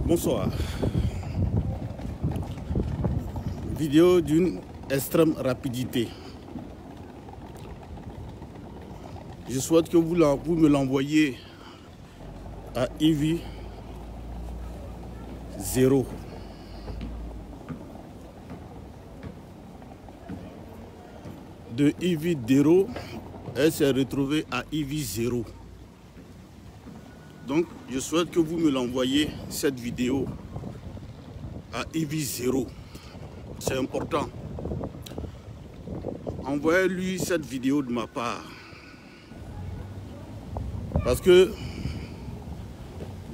Bonsoir. Vidéo d'une extrême rapidité. Je souhaite que vous me l'envoyiez à Ivy 0. De Ivy 0, elle s'est retrouvée à Ivy 0. Donc, je souhaite que vous me l'envoyiez, cette vidéo, à Ivy 0. C'est important. Envoyez-lui cette vidéo de ma part. Parce que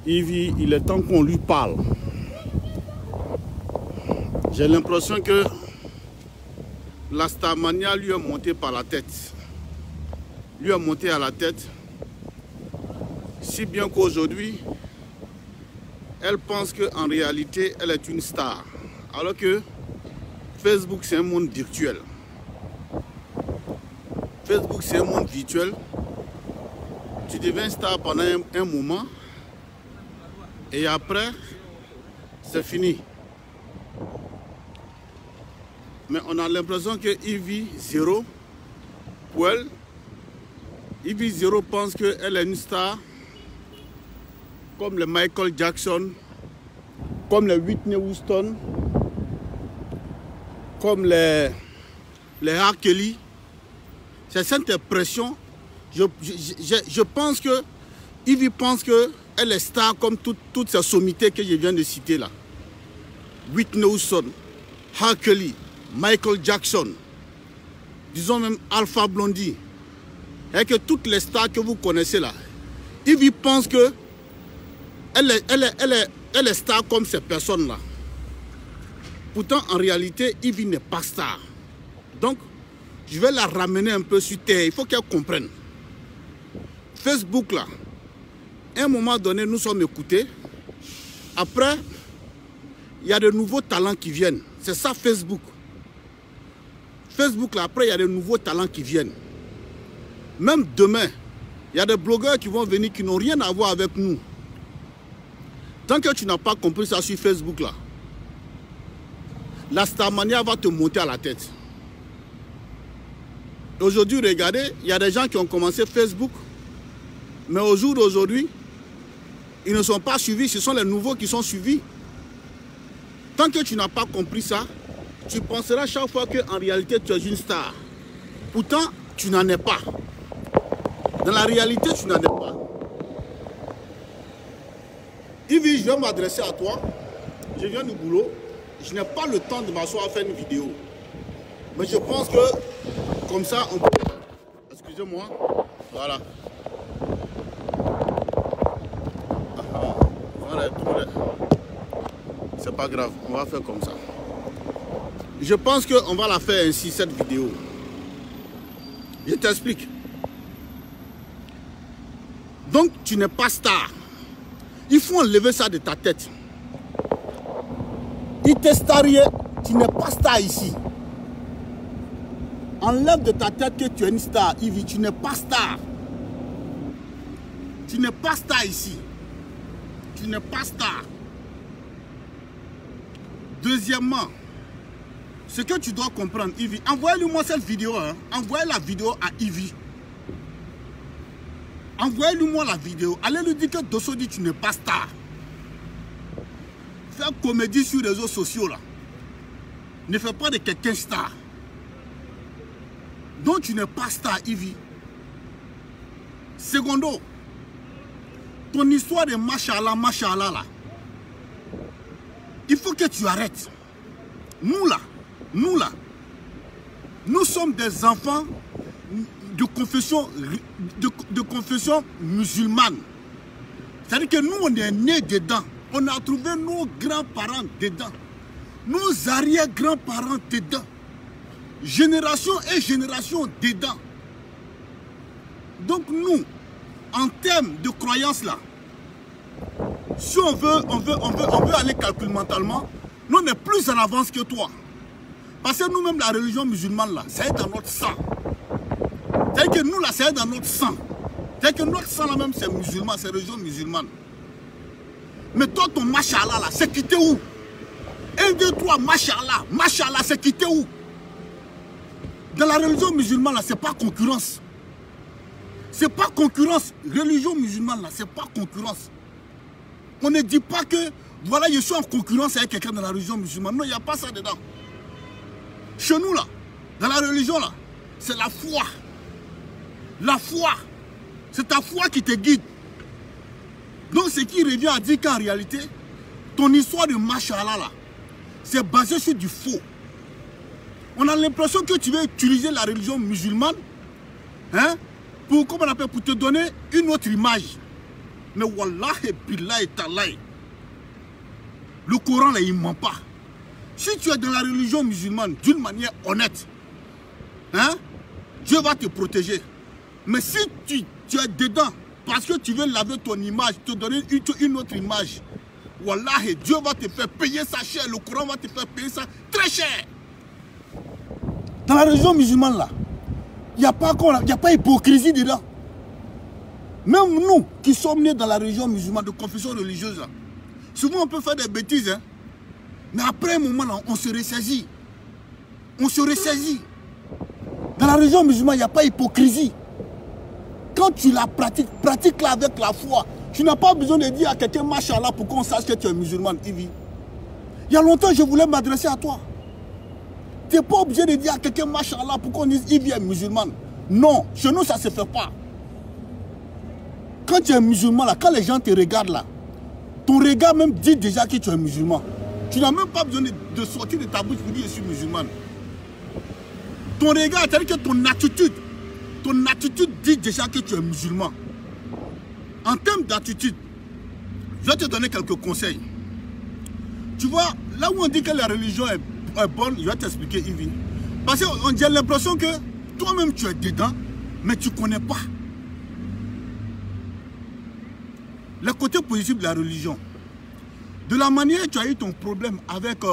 Ivy, il est temps qu'on lui parle. J'ai l'impression que la Starmania lui est montée par la tête. Lui est montée à la tête. Si bien qu'aujourd'hui, elle pense qu'en réalité, elle est une star. Alors que Facebook, c'est un monde virtuel. Facebook, c'est un monde virtuel. Tu deviens star pendant un moment. Et après, c'est fini. Mais on a l'impression que Ivy 0, pour elle, Ivy 0 pense qu'elle est une star. Comme le Michael Jackson, comme le Whitney Houston, comme les R. Kelly. C'est cette impression. Je pense que Ivy pense qu'elle est star comme toutes ces sommités que je viens de citer là. Whitney Houston, R. Kelly, Michael Jackson, disons même Alpha Blondie. Et que toutes les stars que vous connaissez là, Ivy pense que elle est star comme ces personnes-là. Pourtant, en réalité, Ivy n'est pas star. Donc, je vais la ramener un peu sur terre. Il faut qu'elle comprenne. Facebook, là, à un moment donné, nous sommes écoutés. Après, il y a de nouveaux talents qui viennent. C'est ça, Facebook. Facebook, là, après, il y a de nouveaux talents qui viennent. Même demain, il y a des blogueurs qui vont venir qui n'ont rien à voir avec nous. Tant que tu n'as pas compris ça sur Facebook là, la Starmania va te monter à la tête. Aujourd'hui, regardez, il y a des gens qui ont commencé Facebook, mais au jour d'aujourd'hui, ils ne sont pas suivis, ce sont les nouveaux qui sont suivis. Tant que tu n'as pas compris ça, tu penseras chaque fois qu'en réalité tu es une star. Pourtant, tu n'en es pas. Dans la réalité, tu n'en es pas. Ivy, je vais m'adresser à toi. Je viens du boulot. Je n'ai pas le temps de m'asseoir à faire une vidéo. Mais je pense que, comme ça, on peut... Excusez-moi. Voilà. Voilà, c'est pas grave. On va faire comme ça. Je pense qu'on va la faire ainsi, cette vidéo. Je t'explique. Donc, tu n'es pas star. Il faut enlever ça de ta tête. Il t'est staré, tu n'es pas star ici. Enlève de ta tête que tu es une star, Ivy, tu n'es pas star. Tu n'es pas star ici. Tu n'es pas star. Deuxièmement, ce que tu dois comprendre, Ivy, envoyez-lui-moi cette vidéo. Hein. Envoyez la vidéo à Ivy. Envoyez-lui-moi la vidéo. Allez lui dire que Dosso dit tu n'es pas star. Faire comédie sur les réseaux sociaux là. Ne fais pas de quelqu'un star. Donc tu n'es pas star, Ivy. Secondo, ton histoire de machallah là. Il faut que tu arrêtes. Nous là, nous sommes des enfants de confession musulmane. C'est-à-dire que nous, on est nés dedans. On a trouvé nos grands-parents dedans. Nos arrière-grands-parents dedans. Génération et génération dedans. Donc nous, en termes de croyance là, si on veut aller calculer mentalement, nous on est plus en avance que toi. Parce que nous-mêmes, la religion musulmane là, ça est dans notre sang. C'est que nous là, ça est dans notre sang. C'est que notre sang là même, c'est musulman, c'est religion musulmane. Mais toi, ton machallah là, c'est quitté où? 1, 2, 3, machallah, c'est quitté où? Dans la religion musulmane là, c'est pas concurrence. C'est pas concurrence. Religion musulmane là, c'est pas concurrence. On ne dit pas que, voilà, je suis en concurrence avec quelqu'un dans la religion musulmane. Non, il n'y a pas ça dedans. Chez nous là, dans la religion là, c'est la foi. La foi. C'est ta foi qui te guide. Donc ce qui revient à dire qu'en réalité, ton histoire de machallah là, c'est basé sur du faux. On a l'impression que tu veux utiliser la religion musulmane, hein, pour, comment on appelle, pour te donner une autre image. Mais wallahi billahi talahi, le Coran là, il ne ment pas. Si tu es dans la religion musulmane d'une manière honnête, hein, Dieu va te protéger. Mais si tu es dedans parce que tu veux laver ton image, te donner une autre image, wallahi, Dieu va te faire payer ça cher. Le Coran va te faire payer ça très cher. Dans la religion musulmane là, il n'y a pas hypocrisie dedans. Même nous qui sommes nés dans la religion musulmane de confession religieuse là, souvent on peut faire des bêtises, hein, mais après un moment là, on se ressaisit. On se ressaisit. Dans la religion musulmane, il n'y a pas hypocrisie. Quand tu la pratiques, pratique-la avec la foi. Tu n'as pas besoin de dire à quelqu'un machallah pour qu'on sache que tu es musulman, Ivi. Il y a longtemps, je voulais m'adresser à toi. Tu n'es pas obligé de dire à quelqu'un machallah pour qu'on dise Ivi est musulman. Non, chez nous, ça ne se fait pas. Quand tu es musulman, là, quand les gens te regardent là, ton regard même dit déjà que tu es musulman. Tu n'as même pas besoin de sortir de ta bouche pour dire je suis musulman. Ton regard, c'est-à-dire que ton attitude dit déjà que tu es musulman. En termes d'attitude, je vais te donner quelques conseils. Tu vois, là où on dit que la religion est bonne, je vais t'expliquer, Yves. Parce qu'on a l'impression que toi-même tu es dedans, mais tu ne connais pas le côté positif de la religion. De la manière que tu as eu ton problème avec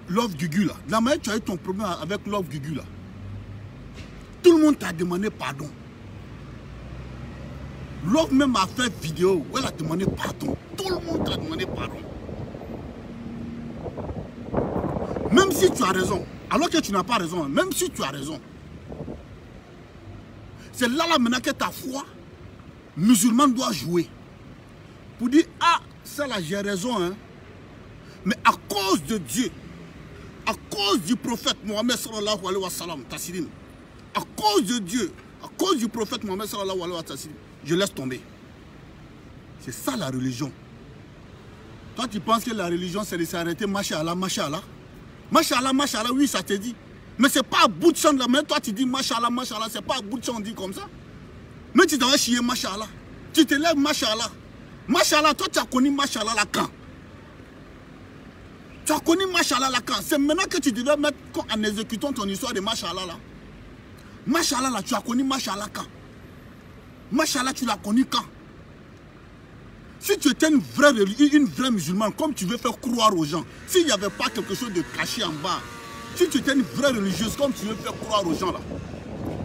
Love Gugu là, de la manière que tu as eu ton problème avec Love Gugu là, tout le monde t'a demandé pardon. Love même a fait vidéo où elle a demandé pardon. Tout le monde t'a demandé pardon. Même si tu as raison, alors que tu n'as pas raison, même si tu as raison, c'est là maintenant que ta foi musulmane doit jouer. Pour dire, ah, ça là j'ai raison, hein. Mais à cause de Dieu, à cause du prophète Mohammed sallallahu alayhi wa sallam, Tassilim, à cause de Dieu, à cause du prophète Mohammed sallallahu alayhi wa sallam, je laisse tomber. C'est ça la religion. Toi tu penses que la religion c'est de s'arrêter, machallah, machallah. Machallah, machallah, oui ça te dit. Mais c'est pas à bout de champ de la main, toi tu dis machallah, machallah, c'est pas à bout de champ on dit comme ça. Mais tu t'en vas chier machallah. Tu te lèves machallah. Machallah, toi tu as connu machallah là quand? Tu as connu machallah là quand? C'est maintenant que tu devais mettre en exécutant ton histoire de machallah là. Machallah là, tu as connu machallah quand? Machallah, tu l'as connu quand? Si tu étais une vraie musulmane, comme tu veux faire croire aux gens, s'il n'y avait pas quelque chose de caché en bas, si tu étais une vraie religieuse, comme tu veux faire croire aux gens là,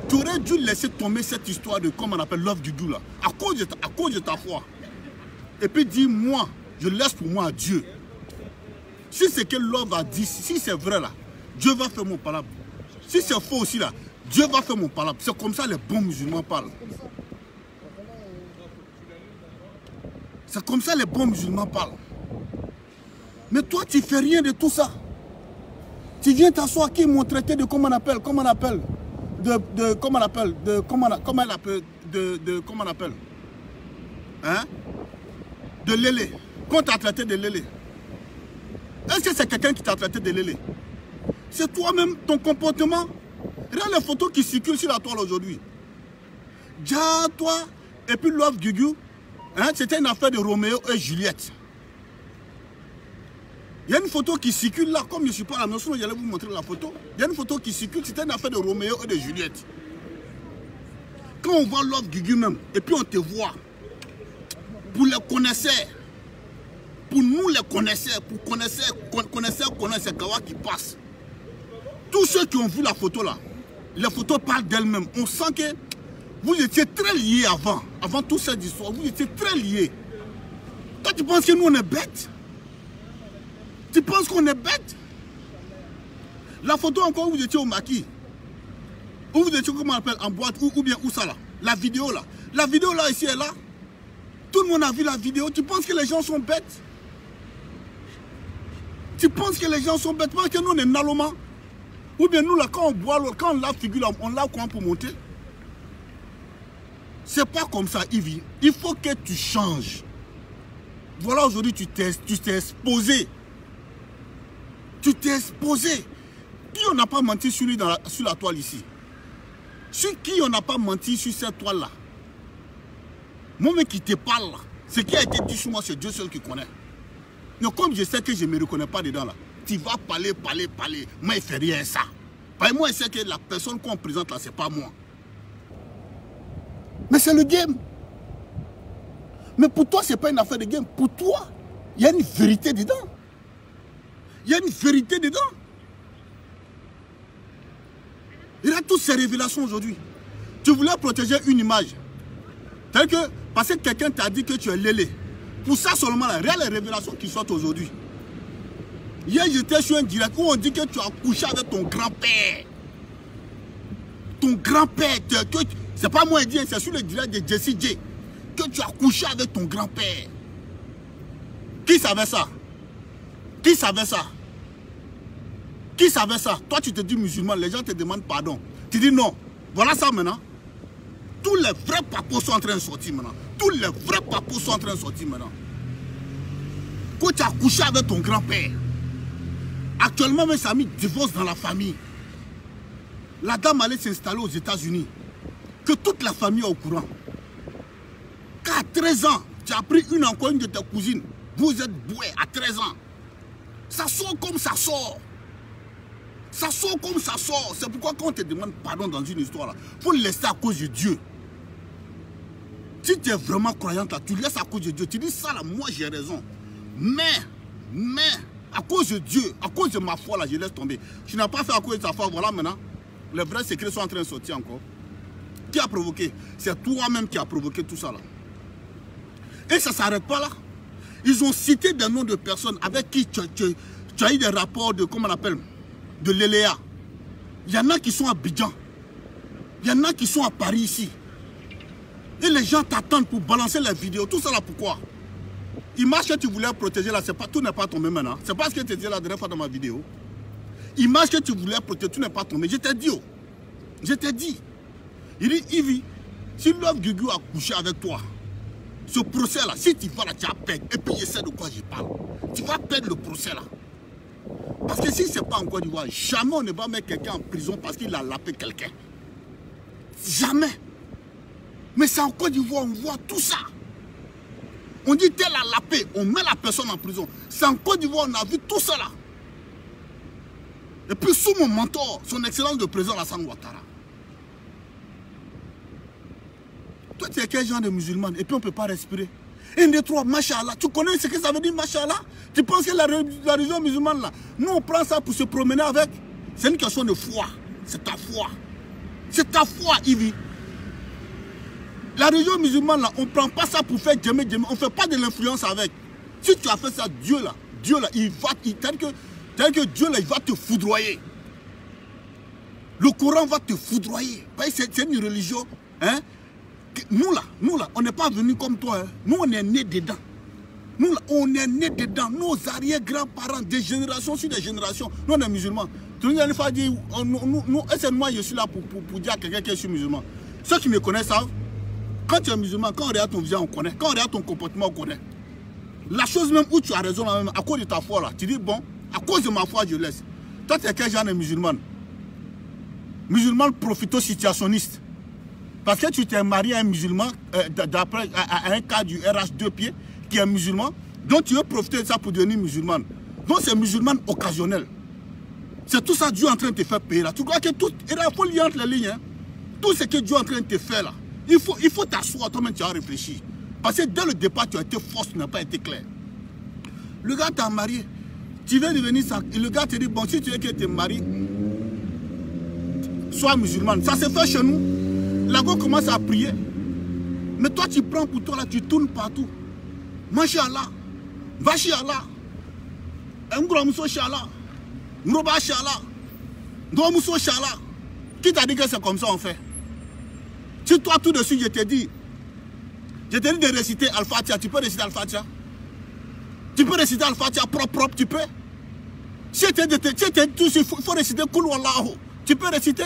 tu aurais dû laisser tomber cette histoire de, comme on appelle, Love Gugu là, à cause de ta foi. Et puis dis, moi, je laisse pour moi à Dieu. Si c'est que Love a dit, si c'est vrai là, Dieu va faire mon palabre. Si c'est faux aussi là, Dieu va faire mon palabre. C'est comme ça les bons musulmans parlent. C'est comme ça les bons musulmans parlent. Mais toi, tu ne fais rien de tout ça. Tu viens t'asseoir qui m'ont traité de comment on appelle, hein? De lélé. Quand tu as traité de lélé. Est-ce que c'est quelqu'un qui t'a traité de lélé? C'est toi-même, ton comportement. Regarde les photos qui circulent sur la toile aujourd'hui. Déjà, toi, et puis Love Gugu, hein, c'était une affaire de Roméo et Juliette. Il y a une photo qui circule là, comme je ne suis pas à la maison, j'allais vous montrer la photo. Il y a une photo qui circule, c'était une affaire de Roméo et de Juliette. Quand on voit Love Gugu même, et puis on te voit, pour les connaisseurs, pour nous les connaisseurs, pour connaisseurs Kawa qui passe. Tous ceux qui ont vu la photo là, les photos parlent d'elles-mêmes. On sent que vous étiez très liés avant toute cette histoire, vous étiez très liés. Toi tu penses que nous on est bêtes? Tu penses qu'on est bêtes? La photo encore où vous étiez au maquis, où vous étiez, comment on appelle, en boîte, ou bien où ça là? La vidéo là ici et là. Tout le monde a vu la vidéo. Tu penses que les gens sont bêtes? Tu penses que les gens sont bêtes? Parce que nous on est naloma. Ou bien nous là, quand on boit l'eau, quand on lave figure là, on lave quoi pour monter? C'est pas comme ça, Yves. Il faut que tu changes. Voilà, aujourd'hui tu t'es exposé. Tu t'es exposé. Qui on n'a pas menti sur lui sur la toile ici? Sur qui on n'a pas menti sur cette toile là? Moi même qui te parle là, ce qui a été dit sur moi, c'est Dieu seul qui connaît. Mais comme je sais que je ne me reconnais pas dedans là, tu vas parler. Moi, il ne fait rien ça. Parce que moi, je sais que la personne qu'on présente là, ce n'est pas moi. Mais c'est le game. Mais pour toi, ce n'est pas une affaire de game. Pour toi, il y a une vérité dedans. Il y a une vérité dedans. Il y a toutes ces révélations aujourd'hui. Tu voulais protéger une image. Tel que, parce que quelqu'un t'a dit que tu es lélé. Pour ça seulement, là, regarde les révélations qui sortent aujourd'hui. Hier, j'étais sur un direct où on dit que tu as couché avec ton grand-père. Ton grand-père, c'est pas moi qui dis, c'est sur le direct de Jessie J. Que tu as couché avec ton grand-père. Qui savait ça? Qui savait ça? Qui savait ça? Toi, tu te dis musulman, les gens te demandent pardon. Tu dis non. Voilà ça maintenant. Tous les vrais papos sont en train de sortir maintenant. Tous les vrais papos sont en train de sortir maintenant. Quand tu as couché avec ton grand-père, actuellement, mes amis divorcent dans la famille. La dame allait s'installer aux États-Unis. Que toute la famille est au courant. Qu'à 13 ans, tu as pris encore une de tes cousines. Vous êtes boué à 13 ans. Ça sort comme ça sort. Ça sort comme ça sort. C'est pourquoi quand on te demande pardon dans une histoire, il faut le laisser à cause de Dieu. Si tu es vraiment croyante là, tu laisses à cause de Dieu. Tu dis ça là, moi j'ai raison. Mais, à cause de Dieu, à cause de ma foi là, je laisse tomber. Tu n'as pas fait à cause de ta foi, voilà maintenant. Les vrais secrets sont en train de sortir encore. Qui a provoqué? C'est toi-même qui a provoqué tout ça là. Et ça ne s'arrête pas là. Ils ont cité des noms de personnes avec qui tu as eu des rapports de, comment on appelle, de l'Eléa. Il y en a qui sont à Abidjan. Il y en a qui sont à Paris ici. Et les gens t'attendent pour balancer les vidéos. Tout ça là pourquoi? Image que tu voulais protéger là, tout n'est pas tombé maintenant. C'est pas ce que tu disais la dernière fois dans ma vidéo. Image que tu voulais protéger, tout n'est pas tombé. Je t'ai dit, oh. Je t'ai dit. Il dit, Ivy, si Love Gugu a couché avec toi, ce procès là, si tu vas là, tu vas perdre. Et puis je sais de quoi je parle. Tu vas perdre le procès là. Parce que si ce n'est pas en Côte d'Ivoire, jamais on ne va mettre quelqu'un en prison parce qu'il a lapé quelqu'un. Jamais. Mais c'est en Côte d'Ivoire, on voit tout ça. On dit tel a lapé, on met la personne en prison. C'est en Côte d'Ivoire, on a vu tout ça là. Et puis sous mon mentor, son excellence de président Alassane Ouattara. Toi, tu es quel genre de musulman? Et puis on ne peut pas respirer. Un, deux, trois, machallah. Tu connais ce que ça veut dire, machallah? Tu penses que la religion musulmane là, nous on prend ça pour se promener avec? C'est une question de foi. C'est ta foi. C'est ta foi, Ivy. La religion musulmane là, on ne prend pas ça pour faire djemé. On ne fait pas de l'influence avec. Si tu as fait ça, Dieu là, tel que Dieu là, il va te foudroyer. Le Coran va te foudroyer. C'est une religion, hein? Nous là, on n'est pas venus comme toi. Hein. Nous, on est nés dedans. Nous là, on est nés dedans. Nos arrière-grands-parents, des générations sur des générations. Nous, on est musulmans. Tu nous as dit, c'est moi, je suis là pour dire à quelqu'un que je suis musulman. Ceux qui me connaissent savent, quand tu es musulman, quand on regarde ton visage, on connaît. Quand on regarde ton comportement, on connaît. La chose même où tu as raison, là, même, à cause de ta foi, là, tu dis, bon, à cause de ma foi, je laisse. Toi, tu es quel genre de musulmane? Musulmane profito-situationniste. Parce que tu t'es marié à un musulman, d'après à un cas du RH2 pieds, qui est musulman, donc tu veux profiter de ça pour devenir musulmane. Donc c'est musulmane occasionnelle. C'est tout ça que Dieu est en train de te faire payer là. Tu crois que tout, il faut lire entre les lignes. Hein? Tout ce que Dieu est en train de te faire là, il faut t'asseoir, toi-même tu as réfléchi. Parce que dès le départ, tu as été fausse, tu n'as pas été clair. Le gars t'a marié, tu veux devenir ça. Le gars te dit, bon, si tu veux que tu es marié, sois musulmane. Ça se fait chez nous. La go commence à prier. Mais toi, tu prends pour toi là, tu tournes partout. Machallah, va chez Allah. Ngouramousso chez Allah. Ngouroba chez Allah. Ngouramousso chez Allah. Qui t'a dit que c'est comme ça on fait? Si toi tout de suite je t'ai dit de réciter Al-Fatiha, tu peux réciter Al-Fatiha? Tu peux réciter Al-Fatiha propre, tu peux? Si tu t'es dit tout de suite, il faut réciter Kul Wallahu, tu peux réciter?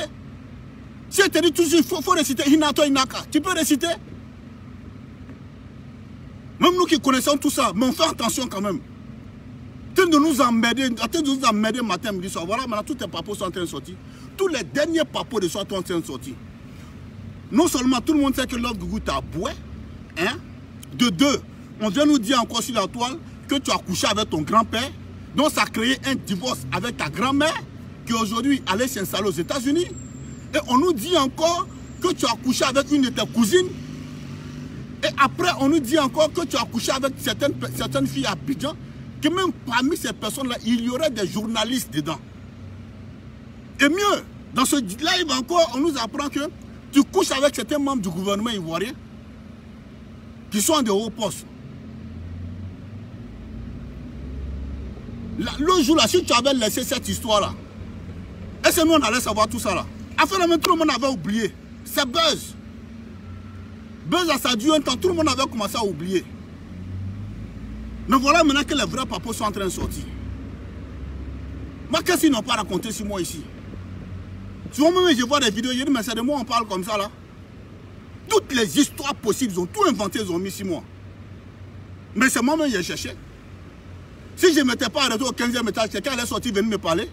Si tu t'es dit tout de suite, il faut réciter Hinato Inaka, tu peux réciter? Même nous qui connaissons tout ça, mais on fait attention quand même. Attends de nous emmerder matin, midi, soir. Voilà, maintenant tous tes papos sont en train de sortir. Tous les derniers papos de soir sont en train de sortir. Non seulement tout le monde sait que Love Gougou t'a boué, hein? De deux, on vient nous dire encore sur la toile que tu as couché avec ton grand-père. Donc ça a créé un divorce avec ta grand-mère qui aujourd'hui allait s'installer aux États-Unis. Et on nous dit encore que tu as couché avec une de tes cousines. Et après, on nous dit encore que tu as couché avec certaines filles à Abidjan. Que même parmi ces personnes-là, il y aurait des journalistes dedans. Et mieux, dans ce live encore, on nous apprend que tu couches avec certains membres du gouvernement ivoirien qui sont de hauts postes. Le jour là, si tu avais laissé cette histoire-là, est-ce que nous on allait savoir tout ça là? Enfin, même tout le monde avait oublié. C'est buzz. Buzz, ça a duré un temps, tout le monde avait commencé à oublier. Mais voilà maintenant que les vrais papos sont en train de sortir. Moi, qu'est-ce qu'ils n'ont pas raconté sur moi ici? Souvent même je vois des vidéos, je dis mais c'est de moi on parle comme ça là. Toutes les histoires possibles, ils ont tout inventé, ils ont mis sur moi. Mais c'est moi-même qui ai cherché. Si je ne m'étais pas arrêté au 15e étage, quelqu'un allait sortir venir me parler.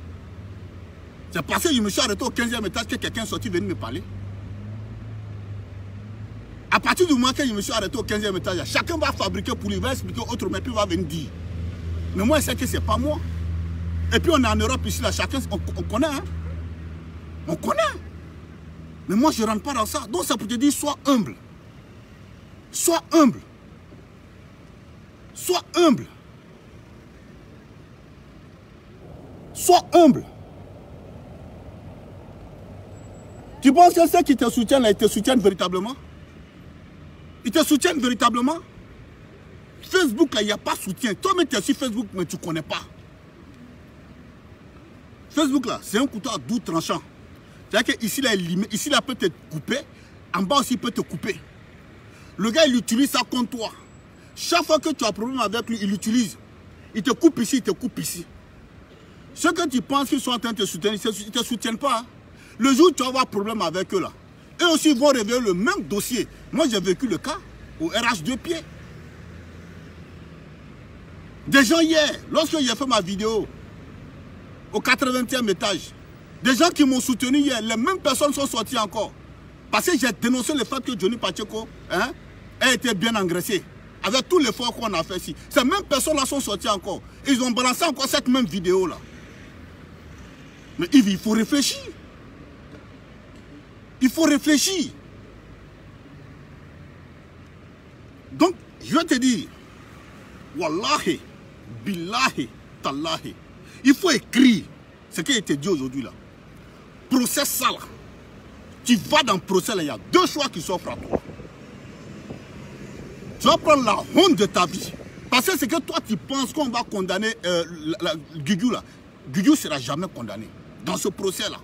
C'est parce que je me suis arrêté au 15e étage que quelqu'un est sorti venir me parler. À partir du moment que je me suis arrêté au 15e étage, chacun va fabriquer pour lui, va expliquer autrement, puis va venir dire. Mais moi, je sais que ce n'est pas moi. Et puis on est en Europe ici, là, chacun, on connaît, hein. On connaît. Mais moi, je ne rentre pas dans ça. Donc, ça pour te dire, sois humble. Sois humble. Sois humble. Sois humble. Tu penses que ceux qui te soutiennent, là, ils te soutiennent véritablement? Ils te soutiennent véritablement? Facebook, là, il n'y a pas de soutien. Toi-même, tu es sur Facebook, mais tu ne connais pas. Facebook, là, c'est un couteau à double tranchant. C'est-à-dire qu'ici, là, ici, là, peut te couper. En bas aussi, il peut te couper. Le gars, il utilise ça contre toi. Chaque fois que tu as un problème avec lui, il l'utilise. Il te coupe ici, il te coupe ici. Ceux que tu penses qu'ils sont en train de te soutenir, ils ne te soutiennent pas. Hein. Le jour où tu vas avoir un problème avec eux, là, eux aussi vont révéler le même dossier. Moi, j'ai vécu le cas au RH2 pieds. Des gens hier, lorsque j'ai fait ma vidéo au 80e étage, des gens qui m'ont soutenu hier, les mêmes personnes sont sorties encore. Parce que j'ai dénoncé le fait que Johnny Pacheco a été bien engraissé. Avec tout l'effort qu'on a fait ici. Ces mêmes personnes-là sont sorties encore. Ils ont balancé encore cette même vidéo-là. Mais il faut réfléchir. Il faut réfléchir. Donc, je vais te dire, Wallahi, Billahi, Tallahi, il faut écrire ce qui a été dit aujourd'hui là. Procès ça là. Tu vas dans le procès là, il y a deux choix qui s'offrent à toi. Tu vas prendre la honte de ta vie. Parce que c'est que toi tu penses qu'on va condamner Guigou là. Guigou ne sera jamais condamné dans ce procès là.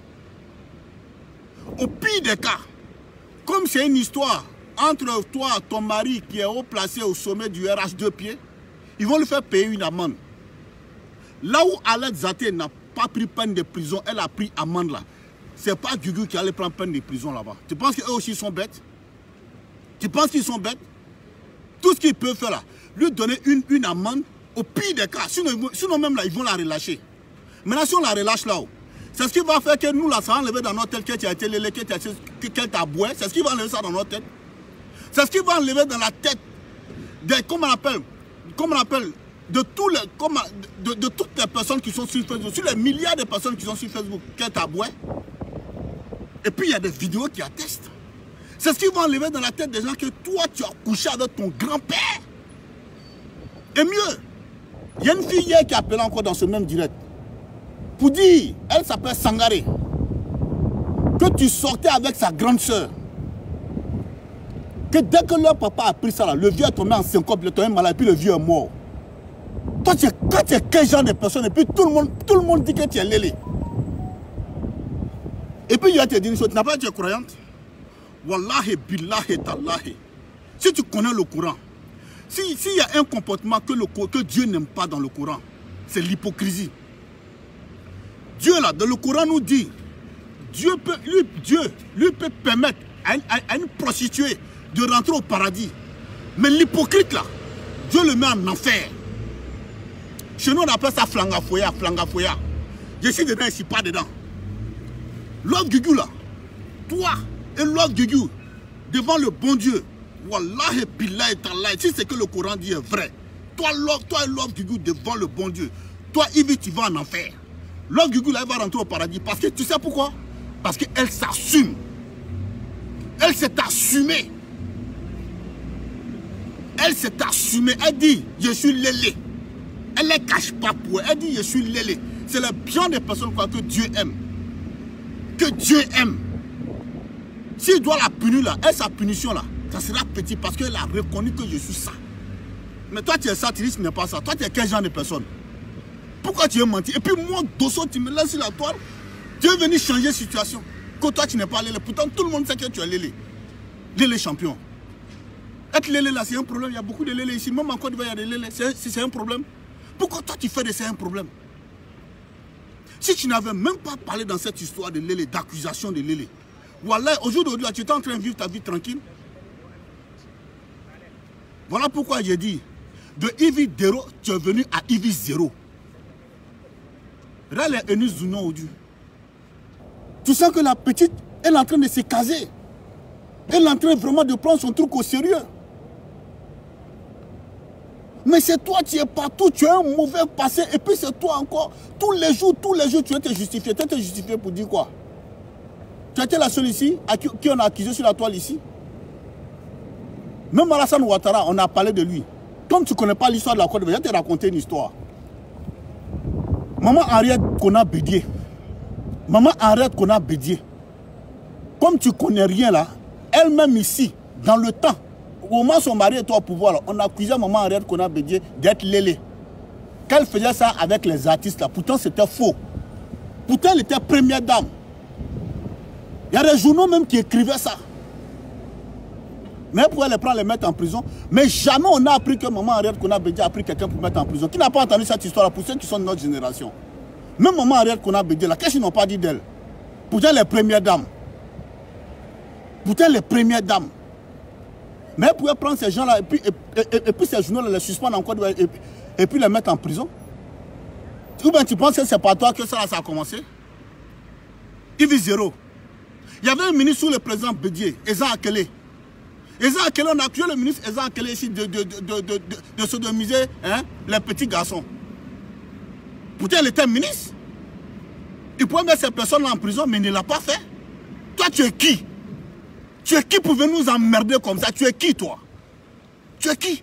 Au pire des cas, comme c'est une histoire entre toi et ton mari qui est haut placé au sommet du RH2 pieds, ils vont lui faire payer une amende. Là où Alex Zaté n'a pas pris peine de prison, elle a pris amende là. C'est pas Guigou qui allait prendre peine de prison là-bas. Tu penses qu'eux aussi sont bêtes? Tu penses qu'ils sont bêtes? Tout ce qu'ils peuvent faire là. lui donner une amende au pire des cas. Sinon même là, ils vont la relâcher. Maintenant, si on la relâche là-haut, c'est ce qui va faire que nous, là, ça va enlever dans notre tête que tu as été lélé, que tu as boué. C'est ce qui va enlever ça dans notre tête. C'est ce qui va enlever dans la tête des, comment on appelle, de toutes les personnes qui sont sur Facebook, sur les milliards de personnes qui sont sur Facebook, que tu as boué. Et puis, il y a des vidéos qui attestent. C'est ce qui va enlever dans la tête des gens que toi, tu as couché avec ton grand-père. Et mieux, il y a une fille hier qui a appelé encore dans ce même direct. Pour dire, elle s'appelle Sangaré, que tu sortais avec sa grande soeur. Que dès que leur papa a pris ça, là, le vieux est tombé en syncope, il est tombé malade, et puis le vieux est mort. Toi, tu es quel genre de personne, et puis tout le monde dit que tu es lélé. Et puis il va te dire une chose, tu n'as pas été croyante. Wallahi, billahi, tallahi. Si tu connais le Coran, s'il y a un comportement que Dieu n'aime pas dans le Coran, c'est l'hypocrisie. Dieu là, dans le Coran nous dit, Dieu peut permettre à une prostituée de rentrer au paradis. Mais l'hypocrite là, Dieu le met en enfer. Chez nous on appelle ça flangafoya, flangafoya. Je suis dedans, je ne suis pas dedans. Love Gugu là, toi et Love Gugu, devant le bon Dieu, Wallahi billahi tallahi, si c'est que le Coran dit est vrai, toi et Love Gugu devant le bon Dieu, toi Yves tu vas en enfer. Love Gugu là, elle va rentrer au paradis parce que tu sais pourquoi? Parce qu'elle s'assume. Elle s'est assumée. Elle s'est assumée. Elle dit, je suis lélé. Elle ne cache pas pour elle. Elle dit, je suis lélé. C'est le bien des personnes quoi, que Dieu aime. Que Dieu aime. S'il doit la punir là, sa punition là, ça sera petit parce qu'elle a reconnu que je suis ça. Mais toi tu es ça, tu dis ce n'est pas ça. Toi tu es quel genre de personne? Pourquoi tu veux mentir? Et puis moi, Dosso, tu me laisses sur la toile. Tu es venu changer la situation. Que toi tu n'es pas lélé. Pourtant tout le monde sait que tu es lélé. Lélé champion. Être lélé là c'est un problème. Il y a beaucoup de lélé ici. Même en Côte d'Ivoire il y a des lélés. C'est un problème. Pourquoi toi tu fais de ça un problème? Si tu n'avais même pas parlé dans cette histoire de lélé, d'accusation de lélé, voilà, aujourd'hui, tu es en train de vivre ta vie tranquille. Voilà pourquoi j'ai dit, de Ivi 0, tu es venu à Ivi 0. Là, les Enus Zounon au Dieu. Tu sens que la petite, elle est en train de se caser. Elle est en train vraiment de prendre son truc au sérieux. Mais c'est toi, tu es partout, tu as un mauvais passé, et puis c'est toi encore. Tous les jours, tu vas te justifier. Tu vas te justifier pour dire quoi? Tu étais la seule ici, à qui on a accusé sur la toile ici. Même Alassane Ouattara, on a parlé de lui. Comme tu ne connais pas l'histoire de la Côte d'Ivoire, je vais te raconter une histoire. Maman Henriette Kona Bédié. Maman Henriette Kona Bédié. Comme tu ne connais rien là, elle-même ici, dans le temps, au moment où son mari était au pouvoir, là, on a accusé maman Henriette Kona Bédié d'être lélé. Qu'elle faisait ça avec les artistes là. Pourtant c'était faux. Pourtant elle était première dame. Il y a des journaux même qui écrivaient ça. Mais elle pouvait les prendre, les mettre en prison. Mais jamais on a appris que maman Henriette Kona Bédié a pris quelqu'un pour mettre en prison. Qui n'a pas entendu cette histoire-là pour ceux qui sont de notre génération? Même maman Henriette Kona Bédié, là, qu'est-ce qu'ils n'ont pas dit d'elle? Pourtant les premières dames. Pourtant les premières dames. Mais elle pouvait prendre ces gens-là et puis ces journaux-là, les suspendre encore et puis les mettre en prison. Ou bien tu penses que c'est par toi que ça a commencé? Ivi 0. Il y avait un ministre sous le président Bédié, Eza Akele. Eza Akele, on a accusé le ministre Eza Akele ici de sodomiser les petits garçons. Pourtant, il était ministre. Il pouvait mettre ces personnes-là en prison, mais il ne l'a pas fait. Toi, tu es qui? Tu es qui pour venir nous emmerder comme ça? Tu es qui, toi? Tu es qui?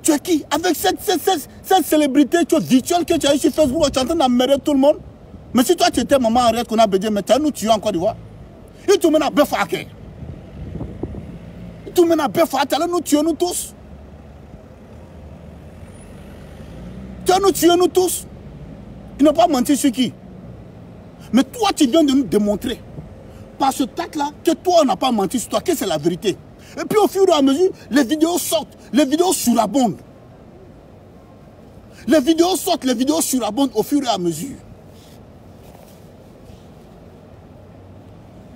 Tu es qui? Avec cette célébrité virtuelle que tu as eu sur Facebook, tu es en train d'emmerder tout le monde. Mais si toi tu étais maman Henriette Kona Bédié, mais tu as nous tué en Côte d'Ivoire. Et tu mènes à Befake. Tu mènes à Befake, tu allais nous tuer nous tous. Tu as nous tué nous tous. Ils n'ont pas menti sur qui? Mais toi tu viens de nous démontrer, par ce tac-là, que toi on n'a pas menti sur toi, que c'est la vérité. Et puis au fur et à mesure, les vidéos sortent, les vidéos surabondent. Les vidéos sortent, les vidéos surabondent au fur et à mesure.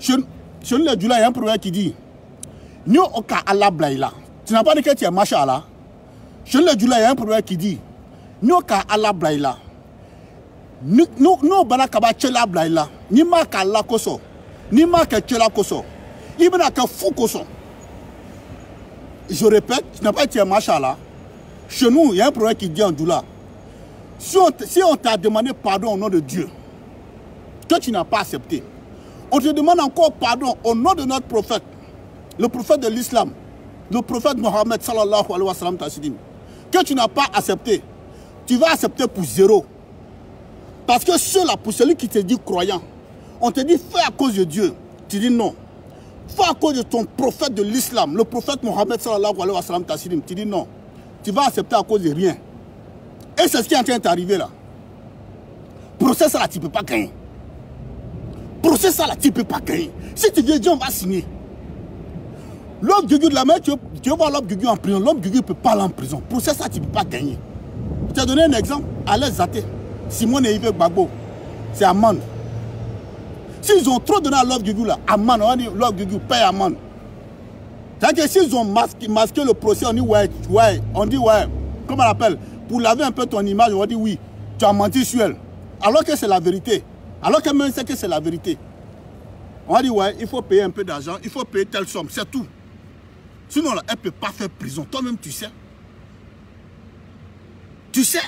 Chez nous, il y a un proverbe qui dit Nyo oka ala blaila. Tu n'as pas dit que tu es machala. Je l'ai dit là, il y a un problème qui dit nous, quand Allah blaïla, nous, banakaba tchela blaïla, ni ma ka la koso, ni ma ka tchela koso, il m'a ka fou koso. Je répète, tu n'as pas été machala. Chez nous, il y a un problème qui dit en doula. Si on t'a demandé pardon au nom de Dieu, que tu n'as pas accepté, on te demande encore pardon au nom de notre prophète, le prophète de l'islam, le prophète Mohammed sallallahu alayhi wa sallam tassidim, que tu n'as pas accepté, tu vas accepter pour 0. Parce que ceux-là, pour celui qui te dit croyant, on te dit fais à cause de Dieu, tu dis non. Fais à cause de ton prophète de l'islam, le prophète Mohammed sallallahu alayhi wa sallam tassidim, tu dis non. Tu vas accepter à cause de rien. Et c'est ce qui est en train d'arriver là. Procès ça là, tu ne peux pas gagner. Procès ça là, tu ne peux pas gagner. Si tu viens dire on va signer. L'homme Gugu de la main, tu veux voir l'homme Gugu en prison. L'homme Gugu ne peut pas aller en prison. Procès ça, tu ne peux pas gagner. Je t'ai donné un exemple. Alain Zaté, Simone et Yves Gbagbo. C'est amende. S'ils ont trop donné à l'homme Gugu là, amende, on dit l'homme Gugu paye amende. C'est-à-dire que s'ils ont masqué le procès, on dit ouais, comment on appelle, pour laver un peu ton image, on dit oui, tu as menti sur elle. Alors que c'est la vérité. Alors que même c'est que c'est la vérité. On dit ouais, il faut payer un peu d'argent, il faut payer telle somme, c'est tout. Sinon, là, elle ne peut pas faire prison. Toi-même, tu sais. Tu sais.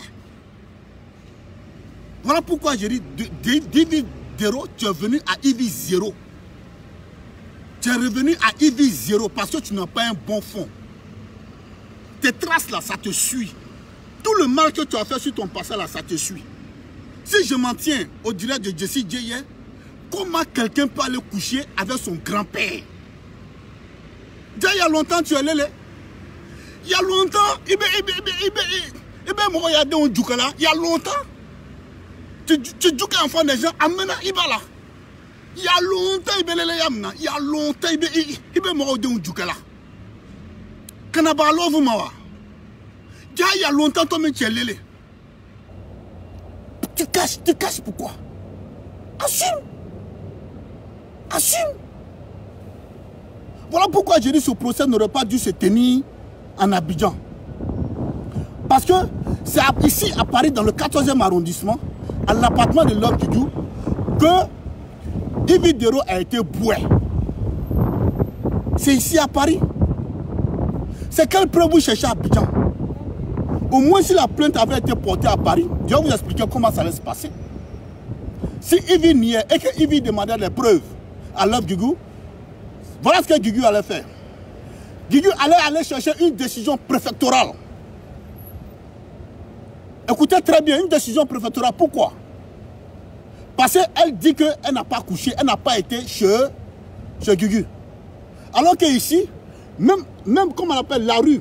Voilà pourquoi j'ai dit, d'Ivi 0, tu es venu à Ivi 0. Tu es revenu à Ivi 0 parce que tu n'as pas un bon fond. Tes traces là, ça te suit. Tout le mal que tu as fait sur ton passé là, ça te suit. Si je m'en tiens au direct de Jessie J, comment quelqu'un peut aller coucher avec son grand-père? Déjà, il y a longtemps, tu es allé. Il y a longtemps, il y a longtemps, tu joues enfant des gens, amena, il va là. Il y a longtemps, il y a longtemps, il va mourir de Djoukala. Kanabalo, vous m'avez. Il y a longtemps, toi-même, tu es allé. Tu caches pourquoi? Assume. Assume. Voilà pourquoi je dis que ce procès n'aurait pas dû se tenir en Abidjan. Parce que c'est ici à Paris, dans le 14e arrondissement, à l'appartement de l'homme Gugu, que Ivi 0 a été boué. C'est ici à Paris. C'est quelle preuve vous cherchez à Abidjan? Au moins si la plainte avait été portée à Paris, je vais vous expliquer comment ça allait se passer. Si Ivi niait et que Ivi demandait des preuves à l'homme Gugu, voilà ce que Gugu allait faire. Gugu allait aller chercher une décision préfectorale. Écoutez très bien, une décision préfectorale. Pourquoi? Parce qu'elle dit qu'elle n'a pas couché, elle n'a pas été chez Gugu. Alors qu'ici, même comme on appelle la rue,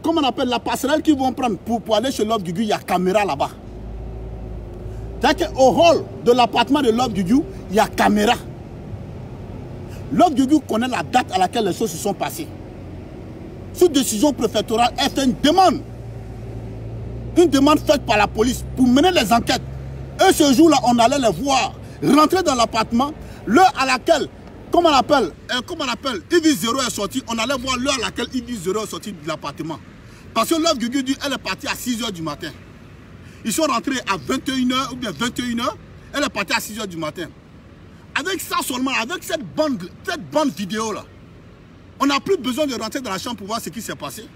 comme on appelle la passerelle qu'ils vont prendre pour aller chez Love Gugu, il y a caméra là-bas. C'est-à-dire qu'au hall de l'appartement de Love Gugu, il y a caméra. Love Gugu connaît la date à laquelle les choses se sont passées. Sous décision préfectorale, elle fait une demande. Une demande faite par la police pour mener les enquêtes. Et ce jour-là, on allait les voir rentrer dans l'appartement, l'heure à laquelle, comment on appelle, Ivi 0 est sorti, on allait voir l'heure à laquelle Ivi 0 est sorti de l'appartement. Parce que Love Gugu dit elle est partie à 6 h du matin. Ils sont rentrés à 21 h ou bien 21 h, elle est partie à 6 h du matin. Avec ça seulement, avec cette bande vidéo là, on n'a plus besoin de rentrer dans la chambre pour voir ce qui s'est passé.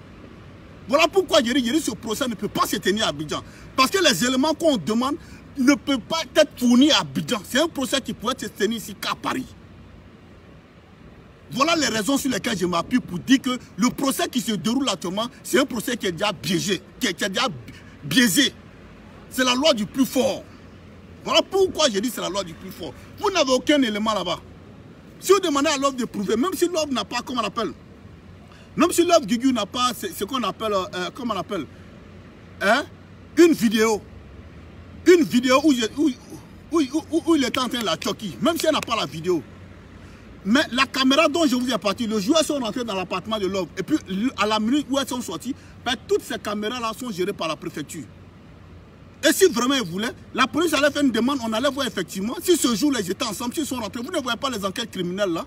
Voilà pourquoi je dis ce procès ne peut pas se tenir à Abidjan. Parce que les éléments qu'on demande ne peuvent pas être fournis à Abidjan. C'est un procès qui pourrait se tenir ici qu'à Paris. Voilà les raisons sur lesquelles je m'appuie pour dire que le procès qui se déroule actuellement, c'est un procès qui est déjà biaisé. C'est la loi du plus fort. Voilà pourquoi je dis c'est la loi du plus fort. Vous n'avez aucun élément là-bas. Si vous demandez à l'homme de prouver, même si l'homme n'a pas, comment on appelle, même si Love Gugu n'a pas ce qu'on appelle, comment on appelle, hein, une vidéo où il était en train de la choquer, même si elle n'a pas la vidéo. Mais la caméra dont je vous ai parlé, le jour où elles sont rentrées dans l'appartement de Love, et puis à la minute où elles sont sorties, ben, toutes ces caméras-là sont gérées par la préfecture. Et si vraiment ils voulaient, la police allait faire une demande, on allait voir effectivement, si ce jour-là ils étaient ensemble, s'ils sont rentrés, vous ne voyez pas les enquêtes criminelles là.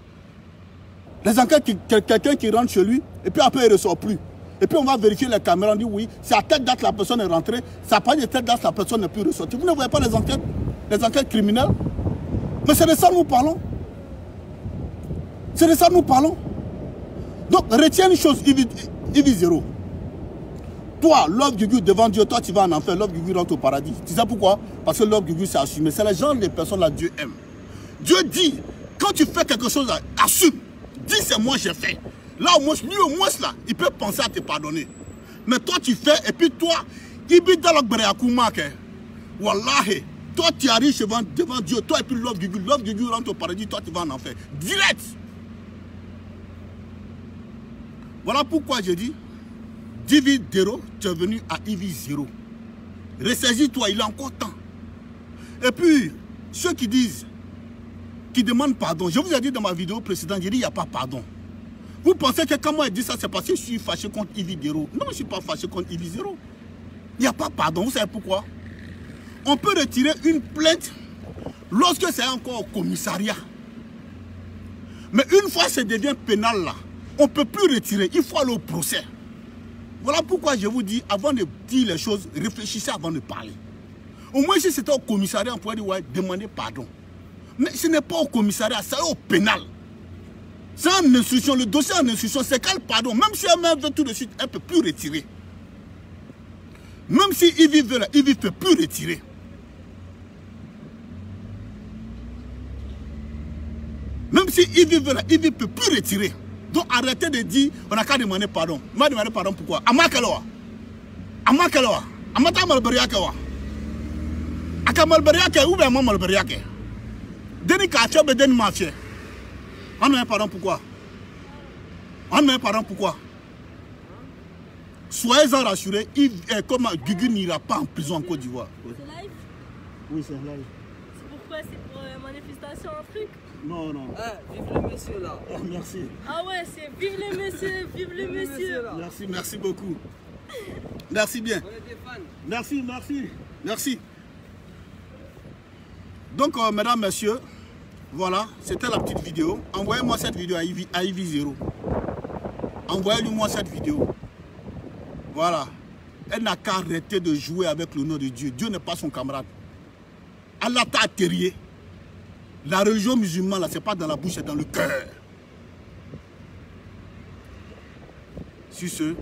Les enquêtes, quelqu'un qui rentre chez lui, et puis après il ne ressort plus. Et puis on va vérifier les caméras, on dit oui, c'est à telle date la personne est rentrée, ça pas de telle date la personne n'est plus ressortie. Vous ne voyez pas les enquêtes criminelles? Mais c'est de ça que nous parlons. C'est de ça que nous parlons. Donc retiens une chose, Ivi Zero. Toi, Love Gugu devant Dieu, toi tu vas en enfer, Love Gugu rentre au paradis. Tu sais pourquoi? Parce que Love Gugu c'est assumé. C'est les gens, les personnes là, Dieu aime. Dieu dit, quand tu fais quelque chose, là, assume. Dis c'est moi j'ai fait. Là au moins, lui au moins là, il peut penser à te pardonner. Mais toi tu fais, et puis toi, Ibi Dalok Bereakouma, Wallahi, toi tu arrives devant Dieu, toi et puis Love Gugu rentre au paradis, toi tu vas en enfer. Direct. Voilà pourquoi je dis, Ivi Zero, tu es venu à Ivi Zero. Ressaisis-toi, il a encore temps. Et puis, ceux qui disent, qui demandent pardon, je vous ai dit dans ma vidéo précédente, j'ai dit il n'y a pas pardon. Vous pensez que quand moi je dis ça, c'est parce que je suis fâché contre Ivi Zero. Non, je ne suis pas fâché contre Ivi Zero. Il n'y a pas pardon, vous savez pourquoi? On peut retirer une plainte lorsque c'est encore au commissariat. Mais une fois que ça devient pénal là, on ne peut plus retirer, il faut aller au procès. Voilà pourquoi je vous dis, avant de dire les choses, réfléchissez avant de parler. Au moins si c'était au commissariat, on pourrait dire ouais, demander pardon. Mais ce n'est pas au commissariat, c'est au pénal. C'est en instruction, le dossier en instruction, c'est quel pardon. Même si elle veut tout de suite, elle ne peut plus retirer. Même si Ivi veut, Ivi ne peut plus retirer. Même si Ivi veut, Ivi ne peut plus retirer. Donc arrêtez de dire, on n'a qu'à demander pardon. On va demander pardon pourquoi? Amakaloa. Amakaloa. Amata Malberiakewa. Aka Malberiake ou bien moi Malberiake. Deni Kachobe Deni Mafia. On demande pardon pourquoi? On demande pardon pourquoi? Soyez-en rassurés, comme Gugu n'ira pas en prison en Côte d'Ivoire. C'est live? Oui, c'est live. C'est pourquoi? C'est pour manifestation, un truc? Non, non. Ah, vive le monsieur là. Oh, merci. Ah ouais, c'est vive les messieurs, vive les messieurs. Merci, merci beaucoup. Merci bien. On est des fans. Merci, merci. Merci. Donc, mesdames, messieurs, voilà, c'était la petite vidéo. Envoyez-moi cette vidéo à Ivi Zero. Envoyez-lui-moi cette vidéo. Voilà. Elle n'a qu'à arrêter de jouer avec le nom de Dieu. Dieu n'est pas son camarade. Allah t'a atterri. La religion musulmane, ce n'est pas dans la bouche, c'est dans le cœur. Sur ce,